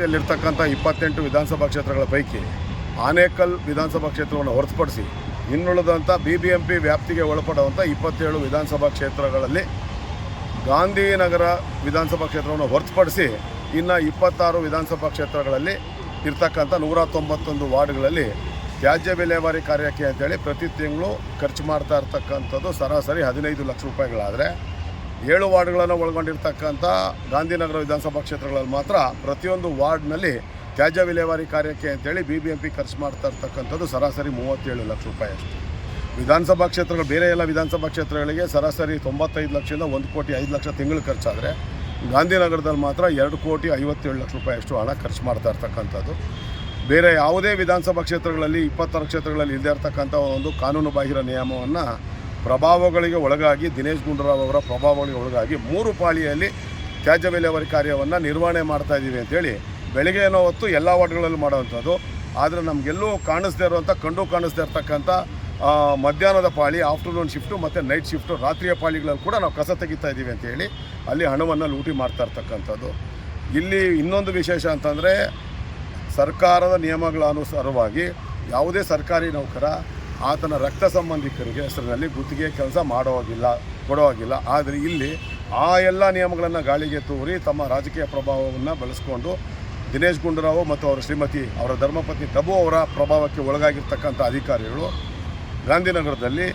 ಲ್ಲಿರ್ತಕ್ಕಂಥ 28 ವಿಧಾನಸಭಾ ಕ್ಷೇತ್ರಗಳ ಪೈಕಿ ಆನೇಕಲ್ ವಿಧಾನಸಭಾ ಕ್ಷೇತ್ರವನ್ನು ಹೊರತುಪಡಿಸಿ ಇನ್ನುಳಿದಂಥ ಬಿಬಿಎಂಪಿ ವ್ಯಾಪ್ತಿಗೆ ಒಳಪಡುವಂಥ 27 ವಿಧಾನಸಭಾ ಕ್ಷೇತ್ರಗಳಲ್ಲಿ ಗಾಂಧಿನಗರ ವಿಧಾನಸಭಾ ಕ್ಷೇತ್ರವನ್ನು ಹೊರತುಪಡಿಸಿ ಇನ್ನು 26 ವಿಧಾನಸಭಾ ಕ್ಷೇತ್ರಗಳಲ್ಲಿ ಇರ್ತಕ್ಕಂಥ 191 ವಾರ್ಡ್ಗಳಲ್ಲಿ ತ್ಯಾಜ್ಯ ವಿಲೇವಾರಿ ಕಾರ್ಯಕ್ಕೆ ಅಂತೇಳಿ ಪ್ರತಿ ತಿಂಗಳು ಖರ್ಚು ಮಾಡ್ತಾ ಇರ್ತಕ್ಕಂಥದ್ದು ಸರಾಸರಿ 15 ಲಕ್ಷ ರೂಪಾಯಿಗಳಾದರೆ 7 ವಾರ್ಡ್ಗಳನ್ನು ಒಳಗೊಂಡಿರ್ತಕ್ಕಂಥ ಗಾಂಧಿನಗರ ವಿಧಾನಸಭಾ ಕ್ಷೇತ್ರಗಳಲ್ಲಿ ಮಾತ್ರ ಪ್ರತಿಯೊಂದು ವಾರ್ಡ್ನಲ್ಲಿ ತ್ಯಾಜ್ಯ ವಿಲೇವಾರಿ ಕಾರ್ಯಕ್ಕೆ ಅಂತೇಳಿ ಬಿಬಿಎಂಪಿ ಖರ್ಚು ಮಾಡ್ತಾ ಇರ್ತಕ್ಕಂಥದ್ದು ಸರಾಸರಿ 37 ಲಕ್ಷ ರೂಪಾಯಿ ಅಷ್ಟು. ವಿಧಾನಸಭಾ ಕ್ಷೇತ್ರಗಳು ಬೇರೆ ಎಲ್ಲ ವಿಧಾನಸಭಾ ಕ್ಷೇತ್ರಗಳಿಗೆ ಸರಾಸರಿ 95 ಲಕ್ಷದಿಂದ 1,05,00,000 ತಿಂಗಳು ಖರ್ಚಾದರೆ ಗಾಂಧಿನಗರದಲ್ಲಿ ಮಾತ್ರ 2,57 ಲಕ್ಷ ರೂಪಾಯಿ ಅಷ್ಟು ಹಣ ಖರ್ಚು ಮಾಡ್ತಾ ಇರ್ತಕ್ಕಂಥದ್ದು. ಬೇರೆ ಯಾವುದೇ ವಿಧಾನಸಭಾ ಕ್ಷೇತ್ರಗಳಲ್ಲಿ 26 ಕ್ಷೇತ್ರಗಳಲ್ಲಿ ಇಲ್ಲದೇ ಇರ್ತಕ್ಕಂಥ ಒಂದು ಕಾನೂನು ಬಾಹಿರ ನಿಯಮವನ್ನು ಪ್ರಭಾವಗಳಿಗೆ ಒಳಗಾಗಿ ದಿನೇಶ್ ಗುಂಡೂರಾವ್ ಅವರ ಪ್ರಭಾವಗಳಿಗೆ ಒಳಗಾಗಿ 3 ಪಾಳಿಯಲ್ಲಿ ತ್ಯಾಜ್ಯ ವಿಲೇವಾರಿ ಕಾರ್ಯವನ್ನು ನಿರ್ವಹಣೆ ಮಾಡ್ತಾ ಇದ್ದೀವಿ ಅಂತೇಳಿ ಬೆಳಗ್ಗೆ ಹೊತ್ತು ಎಲ್ಲ ವಾರ್ಡ್ಗಳಲ್ಲಿ ಮಾಡೋವಂಥದ್ದು. ಆದರೆ ನಮಗೆಲ್ಲೂ ಕಾಣಿಸ್ದೇ ಇರುವಂಥ ಕಂಡು ಕಾಣಿಸ್ದೇ ಇರ್ತಕ್ಕಂಥ ಮಧ್ಯಾಹ್ನದ ಪಾಳಿ, ಆಫ್ಟರ್ನೂನ್ ಶಿಫ್ಟು ಮತ್ತು ನೈಟ್ ಶಿಫ್ಟು, ರಾತ್ರಿಯ ಪಾಳಿಗಳಲ್ಲಿ ಕೂಡ ನಾವು ಕಸ ತೆಗಿತಾ ಇದ್ದೀವಿ ಅಂತೇಳಿ ಅಲ್ಲಿ ಹಣವನ್ನು ಲೂಟಿ ಮಾಡ್ತಾ ಇರ್ತಕ್ಕಂಥದ್ದು. ಇಲ್ಲಿ ಇನ್ನೊಂದು ವಿಶೇಷ ಅಂತಂದರೆ ಸರ್ಕಾರದ ನಿಯಮಗಳ ಅನುಸಾರವಾಗಿ ಯಾವುದೇ ಸರ್ಕಾರಿ ನೌಕರ ಆತನ ರಕ್ತ ಸಂಬಂಧಿಕರಿಗೆ ಹೆಸರಿನಲ್ಲಿ ಗುತ್ತಿಗೆ ಕೆಲಸ ಕೊಡೋವಾಗಿಲ್ಲ. ಆದರೆ ಇಲ್ಲಿ ಆ ಎಲ್ಲ ನಿಯಮಗಳನ್ನು ಗಾಳಿಗೆ ತೂರಿ ತಮ್ಮ ರಾಜಕೀಯ ಪ್ರಭಾವವನ್ನು ಬಳಸ್ಕೊಂಡು ದಿನೇಶ್ ಗುಂಡೂರಾವ್ ಮತ್ತು ಅವರ ಶ್ರೀಮತಿ ಅವರ ಧರ್ಮಪತ್ನಿ ತಬು ಅವರ ಪ್ರಭಾವಕ್ಕೆ ಒಳಗಾಗಿರ್ತಕ್ಕಂಥ ಅಧಿಕಾರಿಗಳು ಗಾಂಧಿನಗರದಲ್ಲಿ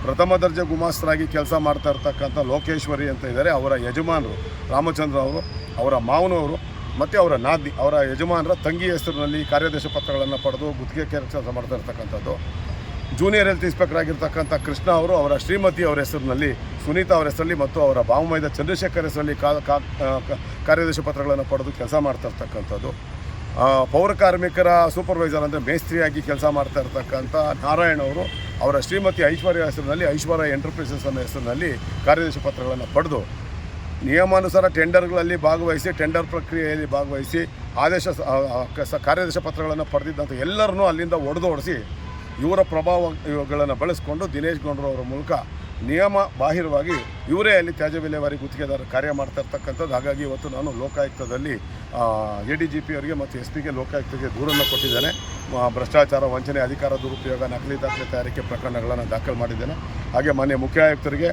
ಪ್ರಥಮ ದರ್ಜೆ ಗುಮಾಸ್ತರಾಗಿ ಕೆಲಸ ಮಾಡ್ತಾ ಇರ್ತಕ್ಕಂಥ ಲೋಕೇಶ್ವರಿ ಅಂತ ಇದ್ದಾರೆ. ಅವರ ಯಜಮಾನರು ರಾಮಚಂದ್ರ ಅವರು, ಅವರ ಮಾವನವರು ಮತ್ತು ಅವರ ನಾದಿ, ಅವರ ಯಜಮಾನರ ತಂಗಿ ಹೆಸರಿನಲ್ಲಿ ಕಾರ್ಯಾದೇಶ ಪತ್ರಗಳನ್ನು ಪಡೆದು ಗುತ್ತಿಗೆ ಕೆಲಸ ಮಾಡ್ತಾ ಇರ್ತಕ್ಕಂಥದ್ದು. ಜೂನಿಯರ್ ಹೆಲ್ತ್ ಇನ್ಸ್ಪೆಕ್ಟರ್ ಆಗಿರ್ತಕ್ಕಂಥ ಕೃಷ್ಣ ಅವರು ಅವರ ಶ್ರೀಮತಿ ಅವರ ಹೆಸರಿನಲ್ಲಿ, ಸುನೀತಾ ಅವರ ಹೆಸರಲ್ಲಿ ಮತ್ತು ಅವರ ಬಾವಮೈದ ಚಂದ್ರಶೇಖರ್ ಹೆಸರಲ್ಲಿ ಕಾರ್ಯಾದೇಶ ಪತ್ರಗಳನ್ನು ಪಡೆದು ಕೆಲಸ ಮಾಡ್ತಾ ಇರ್ತಕ್ಕಂಥದ್ದು. ಪೌರ ಕಾರ್ಮಿಕರ ಸೂಪರ್ವೈಸರ್ ಅಂದರೆ ಮೇಸ್ತ್ರಿಯಾಗಿ ಕೆಲಸ ಮಾಡ್ತಾ ಇರ್ತಕ್ಕಂಥ ನಾರಾಯಣ್ ಅವರು ಅವರ ಶ್ರೀಮತಿ ಐಶ್ವರ್ಯ ಹೆಸರಿನಲ್ಲಿ ಐಶ್ವರ್ಯ ಎಂಟರ್ಪ್ರೈಸಸ್ ಅನ್ನೋ ಹೆಸರಿನಲ್ಲಿ ಕಾರ್ಯಾದೇಶ ಪತ್ರಗಳನ್ನು ಪಡೆದು ನಿಯಮಾನುಸಾರ ಟೆಂಡರ್ಗಳಲ್ಲಿ ಭಾಗವಹಿಸಿ, ಟೆಂಡರ್ ಪ್ರಕ್ರಿಯೆಯಲ್ಲಿ ಭಾಗವಹಿಸಿ ಕಾರ್ಯಾದೇಶ ಪತ್ರಗಳನ್ನು ಪಡೆದಿದ್ದಂಥ ಎಲ್ಲರನ್ನೂ ಅಲ್ಲಿಂದ ಹೊಡೆದೋಡಿಸಿ ಇವರ ಪ್ರಭಾವಗಳನ್ನು ಬಳಸಿಕೊಂಡು ದಿನೇಶ್ ಗುಂಡೂರಾವ್ ಅವರ ಮೂಲಕ ನಿಯಮ ಬಾಹಿರವಾಗಿ ಇವರೇ ಅಲ್ಲಿ ತ್ಯಾಜ್ಯ ವಿಲೇವಾರಿ ಗುತ್ತಿಗೆದಾರ ಕಾರ್ಯ ಮಾಡ್ತಾ ಇರ್ತಕ್ಕಂಥದ್ದು. ಹಾಗಾಗಿ ಇವತ್ತು ನಾನು ಲೋಕಾಯುಕ್ತದಲ್ಲಿ ADGP ಅವರಿಗೆ ಮತ್ತು SP ಲೋಕಾಯುಕ್ತಗೆ ದೂರನ್ನು ಕೊಟ್ಟಿದ್ದೇನೆ. ಭ್ರಷ್ಟಾಚಾರ, ವಂಚನೆ, ಅಧಿಕಾರ ದುರುಪಯೋಗ, ನಕಲಿ ದಾಖಲೆ ತಯಾರಿಕೆ ಪ್ರಕರಣಗಳನ್ನು ದಾಖಲು ಮಾಡಿದ್ದೇನೆ. ಹಾಗೆ ಮಾನ್ಯ ಮುಖ್ಯ ಆಯುಕ್ತರಿಗೆ,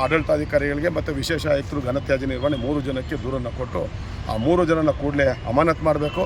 ಆಡಳಿತಾಧಿಕಾರಿಗಳಿಗೆ ಮತ್ತು ವಿಶೇಷ ಆಯುಕ್ತರು ಘನತ್ಯಾಜ್ಯ ನಿರ್ವಹಣೆ 3 ಜನಕ್ಕೆ ದೂರನ್ನು ಕೊಟ್ಟು ಆ 3 ಜನನ ಕೂಡಲೇ ಅಮಾನತು ಮಾಡಬೇಕು.